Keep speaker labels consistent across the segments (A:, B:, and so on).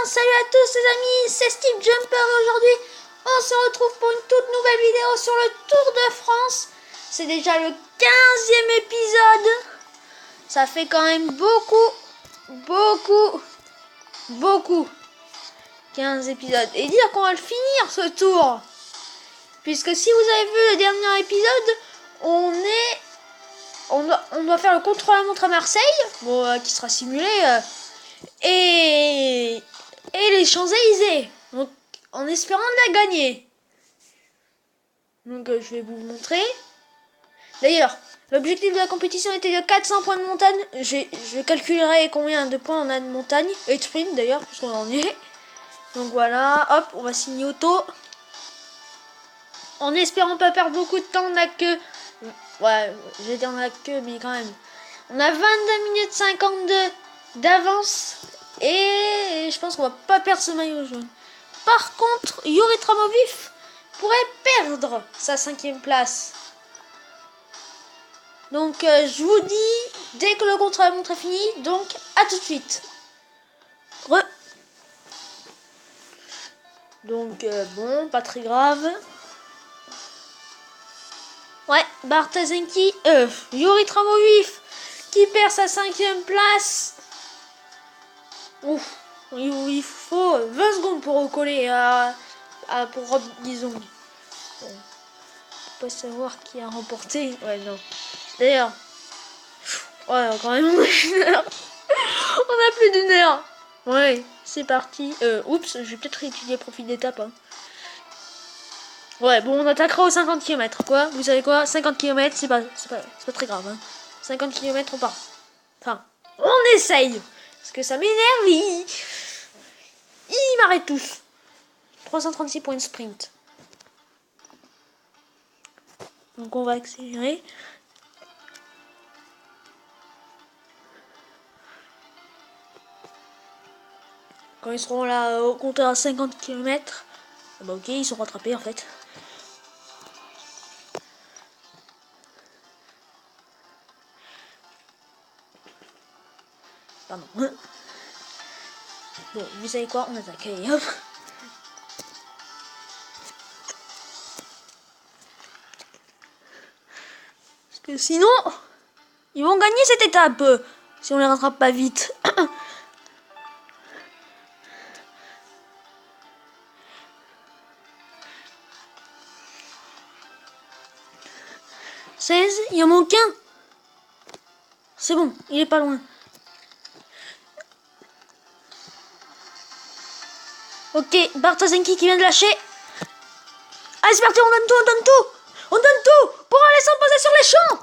A: Salut à tous les amis, c'est Steve Jumper et aujourd'hui on se retrouve pour une toute nouvelle vidéo sur le Tour de France. C'est déjà le 15e épisode. Ça fait quand même beaucoup 15 épisodes. Et dire qu'on va le finir ce tour. Puisque si vous avez vu le dernier épisode, on doit faire le contre-la-montre à Marseille, bon, qui sera simulé, et les Champs-Élysées, donc en espérant de la gagner. Donc je vais vous montrer. D'ailleurs, l'objectif de la compétition était de 400 points de montagne. Je calculerai combien de points on a de montagne et de sprint d'ailleurs, parce qu'on en est. Donc voilà, hop, on va signer auto. En espérant pas perdre beaucoup de temps, on a que... Ouais, j'ai dit on a que, mais quand même. On a 22 minutes 52 d'avance. Et je pense qu'on va pas perdre ce maillot jaune. Par contre, Yuri Tramovif pourrait perdre sa 5e place. Donc je vous dis, dès que le contre-la-montre est fini, donc à tout de suite. Donc bon, pas très grave. Ouais, Bartazenki, Yuri Tramovif qui perd sa 5e place. Ouf, il faut 20 secondes pour recoller pour Rob Dizon. Bon, faut pas savoir qui a remporté. Ouais, non. D'ailleurs, ouais, quand même, on a plus d'une heure. Ouais, c'est parti. Oups, je vais peut-être étudier profil d'étape. Hein. Ouais, bon, on attaquera aux 50 km, quoi. Vous savez quoi, 50 km, c'est pas très grave. Hein. 50 km, on part. Enfin, on essaye. Parce que ça m'énerve, ils m'arrêtent tous. 336 points de sprint. Donc on va accélérer. Quand ils seront là au compteur à 50 km, bah ok, ils sont rattrapés en fait. Pardon. Bon, vous savez quoi, on attaque, allez hop. Parce que sinon, ils vont gagner cette étape, si on les rattrape pas vite. 16, il en manque un. C'est bon, il est pas loin. Ok, Bartazenki qui vient de lâcher. Allez, c'est parti, on donne tout pour aller s'imposer sur les champs.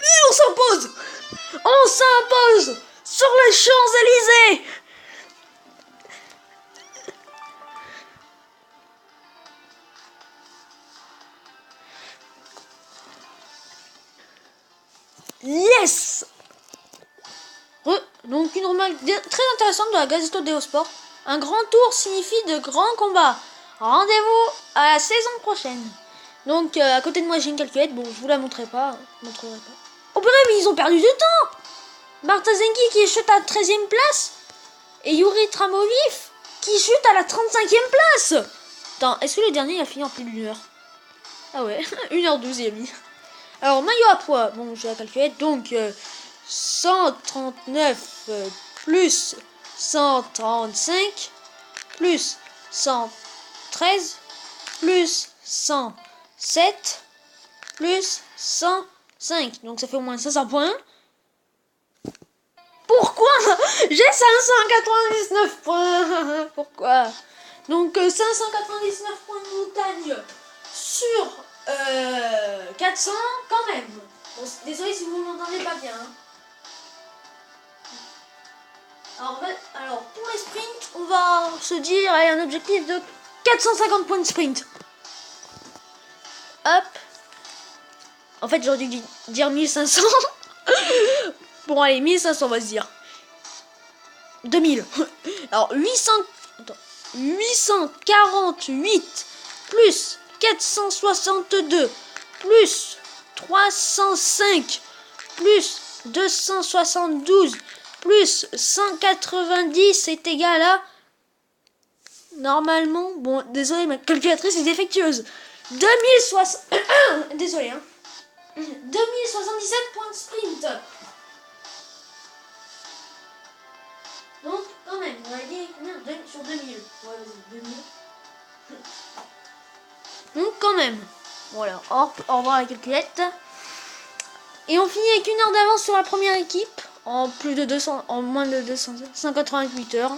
A: Et on s'impose sur les Champs-Élysées. Yes. Donc une remarque très intéressante de la Gazzetta dello Sport. Un grand tour signifie de grands combats. Rendez-vous à la saison prochaine. Donc à côté de moi j'ai une calculette. Bon, je vous la montrerai pas. Oh purée, mais ils ont perdu du temps. Bartazenki qui chute à la 13e place. Et Yuri Tramovif qui chute à la 35e place. Attends, est-ce que le dernier a fini en plus d'une heure? Ah ouais, 1h12 il a mis. Alors maillot à poids. Bon, j'ai la calculette. Donc 139 plus 135 plus 113 plus 107 plus 105. Donc ça fait au moins 500 points. Pourquoi j'ai 599 points? Pourquoi? Donc 599 points de montagne sur 400 quand même. Bon, désolé si vous m'entendez pas bien. Hein. Alors pour les sprints, on va se dire un objectif de 450 points de sprint. Hop. En fait, j'aurais dû dire 1500. Bon, allez, 1500, on va se dire. 2000. Alors 848 plus 462 plus 305 plus 272 plus 190 est égal à... Normalement, bon, désolé, ma calculatrice est défectueuse. 2060... désolé, hein. 2077 points de sprint. Donc, quand même, on va dire combien sur 2000. Ouais, vas-y, 2000. Donc, quand même. Voilà, au revoir la calculette. Et on finit avec 1 heure d'avance sur la première équipe. En plus de 200, en moins de 200, 188 heures.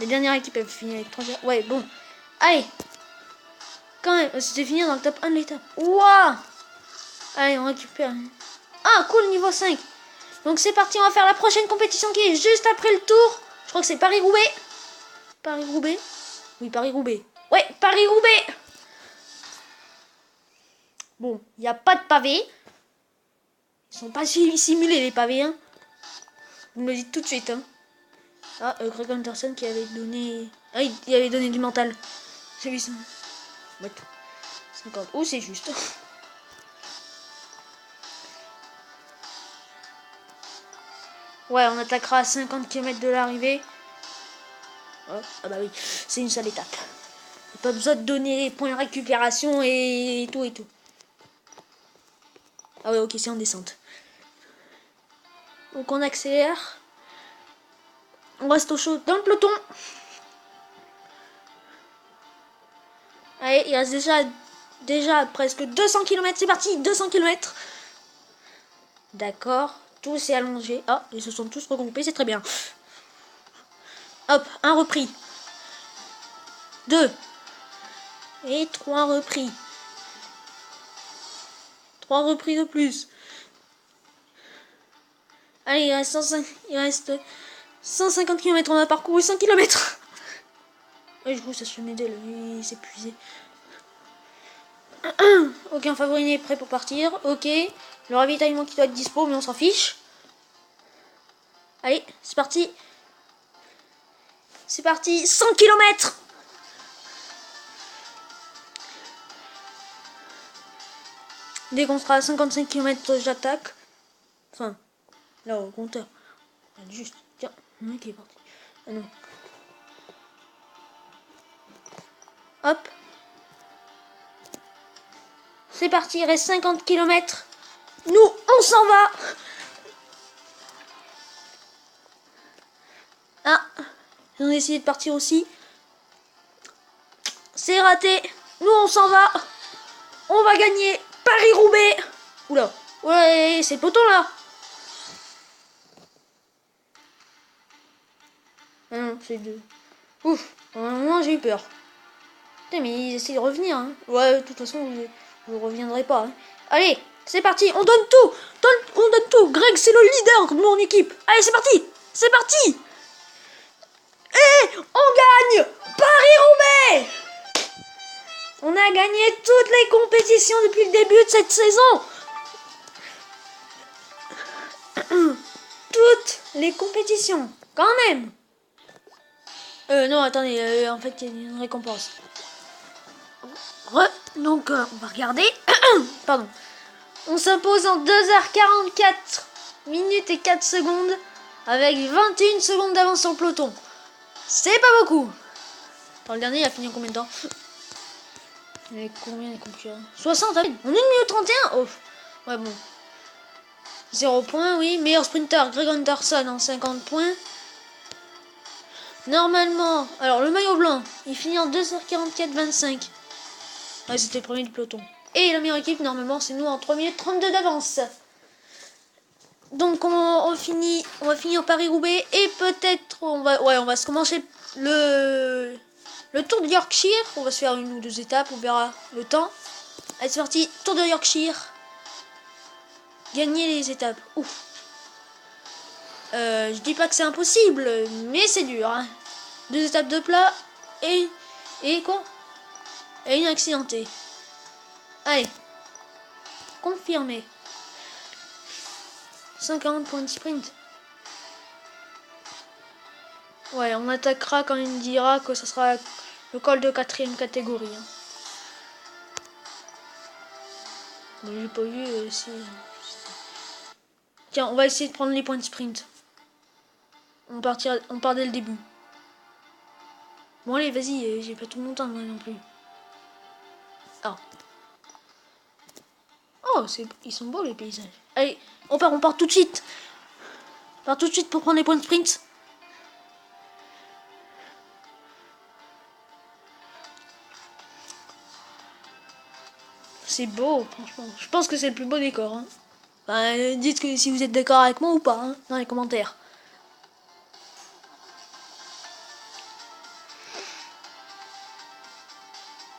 A: Les dernières équipes elles finissent avec 3 heures. Ouais, bon. Allez. Quand même, c'était fini dans le top 1 de l'étape. Waouh. Allez, on récupère. Ah, cool, niveau 5. Donc c'est parti, on va faire la prochaine compétition qui est juste après le tour. Je crois que c'est Paris-Roubaix. Paris-Roubaix. Oui, Paris-Roubaix. Ouais, Paris-Roubaix. Bon, il n'y a pas de pavés. Ils sont pas simulés les pavés, hein. Vous me le dites tout de suite, hein. Ah, Greg Anderson qui avait donné... Ah, il avait donné du mental. C'est lui, ça. 50. Oh, c'est juste. Ouais, on attaquera à 50 km de l'arrivée. Oh, ah bah oui, c'est une seule étape. Il n'y a pas besoin de donner les points de récupération et tout et tout. Ah ouais, ok, c'est en descente. Donc on accélère. On reste au chaud dans le peloton. Allez, il reste déjà presque 200 km. C'est parti, 200 km. D'accord, tout s'est allongé. Ah, ils se sont tous regroupés, c'est très bien. Hop, un repris. 2. Et 3 repris. 3 repris de plus. Allez, il reste 150 km. On a parcouru 100 km. Et du coup, ça se m'aide, lui, il s'est épuisé. Aucun favori n'est prêt pour partir. Ok. Le ravitaillement qui doit être dispo, mais on s'en fiche. Allez, c'est parti. C'est parti. 100 km. Dès qu'on sera à 55 km, j'attaque. Enfin, là, au compteur. Juste, tiens, le mec est parti. Ah non. Hop. C'est parti, il reste 50 km. Nous, on s'en va. Ah, ils ont essayé de partir aussi. C'est raté. Nous, on s'en va. On va gagner Paris-Roubaix. Oula. Ouais, c'est le peloton là. Ah non, c'est deux. Ouf, à un moment j'ai eu peur. Putain, mais ils essaient de revenir. Hein. Ouais, de toute façon, je ne reviendrai pas. Hein. Allez, c'est parti, on donne tout. On donne tout. Greg, c'est le leader de mon équipe. Allez, c'est parti. C'est parti. Et on gagne Paris-Roubaix. On a gagné toutes les compétitions depuis le début de cette saison. Toutes les compétitions, quand même. Non, attendez, en fait, il y a une récompense. Donc, on va regarder. Pardon. On s'impose en 2h44 minutes et 4 secondes avec 21 secondes d'avance sur le peloton. C'est pas beaucoup. Attends, le dernier, il a fini en combien de temps? Il y avait combien les concurrents? 60, on est 1 minute 31. Oh, ouais, bon. 0 points, oui. Meilleur sprinter, Greg Anderson en 50 points. Normalement, alors le maillot blanc, il finit en 2h44-25. Ouais, c'était le premier du peloton. Et la meilleure équipe, normalement, c'est nous en 3 minutes 32 d'avance. Donc on va finir Paris-Roubaix et peut-être on va se commencer le tour de Yorkshire. On va se faire 1 ou 2 étapes, on verra le temps. Allez, c'est parti, tour de Yorkshire. Gagner les étapes. Ouf. Je dis pas que c'est impossible, mais c'est dur. Hein. 2 étapes de plat et quoi? Et une accidentée. Allez. Confirmé. 140 points de sprint. Ouais, on attaquera quand il dira que ça sera le col de 4e catégorie. Hein. Bon, j'ai pas vu si... Tiens, on va essayer de prendre les points de sprint. On part dès le début. Bon allez, vas-y, j'ai pas tout mon temps moi non plus. Ah. Oh, ils sont beaux les paysages. Allez, on part tout de suite. On part tout de suite pour prendre les points de sprint. C'est beau, franchement. Je pense que c'est le plus beau décor. Hein. Enfin, dites que si vous êtes d'accord avec moi ou pas, hein, dans les commentaires.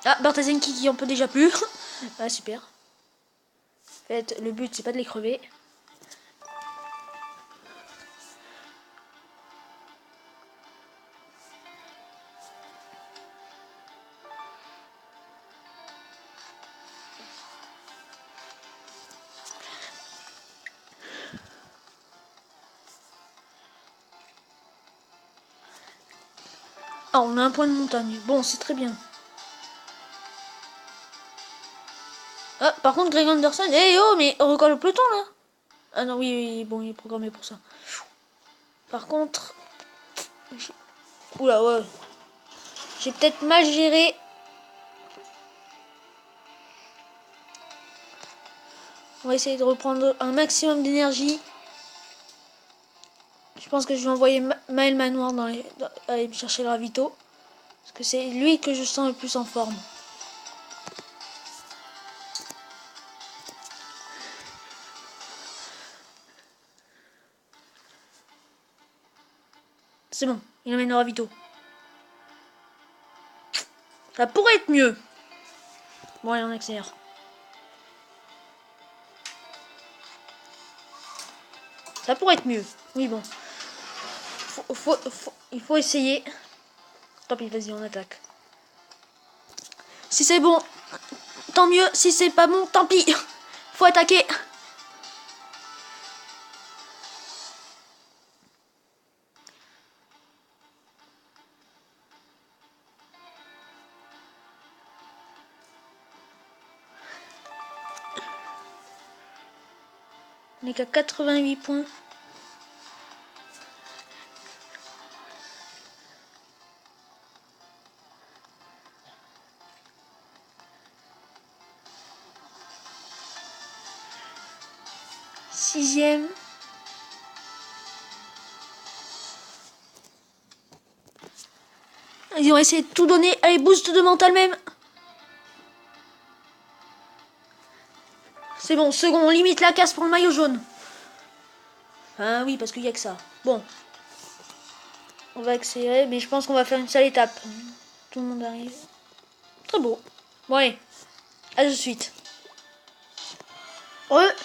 A: Ah, Barthez-Zenki qui en peut déjà plus. Ah, super. En fait, le but, c'est pas de les crever. Ah, on a un point de montagne. Bon, c'est très bien. Ah, par contre, Greg Anderson... Eh oh, mais on recolle le peloton, là. Ah non, oui, bon, il est programmé pour ça. Par contre... Oula, ouais. J'ai peut-être mal géré. On va essayer de reprendre un maximum d'énergie. Je pense que je vais envoyer Maël Manoir aller me chercher le ravito. Parce que c'est lui que je sens le plus en forme. C'est bon, il emmène le ravito. Ça pourrait être mieux. Bon, allez, on accélère. Ça pourrait être mieux. Oui, bon. Il faut essayer. Tant pis, vas-y, on attaque. Si c'est bon, tant mieux. Si c'est pas bon, tant pis. Faut attaquer. On est qu'à 88 points. Sixième. Ils ont essayé de tout donner. Allez, boost de mental même. C'est bon, second, on limite la casse pour le maillot jaune. Ah oui, parce qu'il n'y a que ça. Bon. On va accélérer, mais je pense qu'on va faire une seule étape. Tout le monde arrive. Très beau. Bon, allez. À tout de suite. Ouais.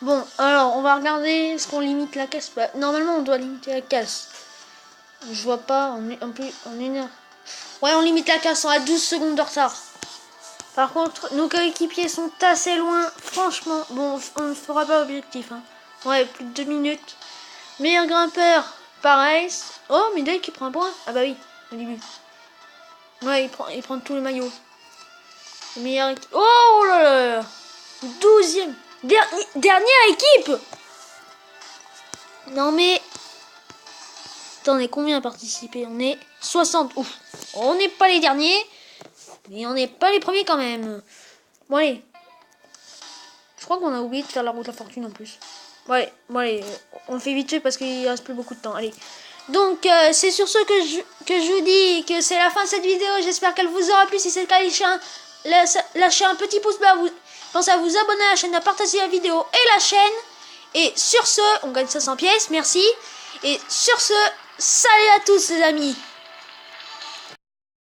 A: Bon, alors, on va regarder ce qu'on limite la casse. Bah, normalement, on doit limiter la casse. Je vois pas, en une heure. Ouais, on limite la casse, on a 12 secondes de retard. Par contre, nos coéquipiers sont assez loin. Franchement, bon, on ne fera pas objectif. Hein. Ouais, plus de 2 minutes. Meilleur grimpeur, pareil. Oh, Midday qui prend un point. Ah bah oui, au début. Ouais, il prend tous les maillots. Le meilleur équipe. Oh là là. 12e. Dernière équipe. Non mais... Attends, on est combien à participer? On est 60. Ouf. On n'est pas les derniers. Mais on n'est pas les premiers quand même. Bon allez. Je crois qu'on a oublié de faire la route de la fortune en plus. Ouais, bon allez. On le fait vite fait parce qu'il reste plus beaucoup de temps. Allez. Donc c'est sur ce que je vous dis que c'est la fin de cette vidéo. J'espère qu'elle vous aura plu. Si c'est le cas, lâchez un petit pouce bleu. Pensez à vous abonner à la chaîne, à partager la vidéo et la chaîne. Et sur ce, on gagne 500 pièces. Merci. Et sur ce, salut à tous les amis.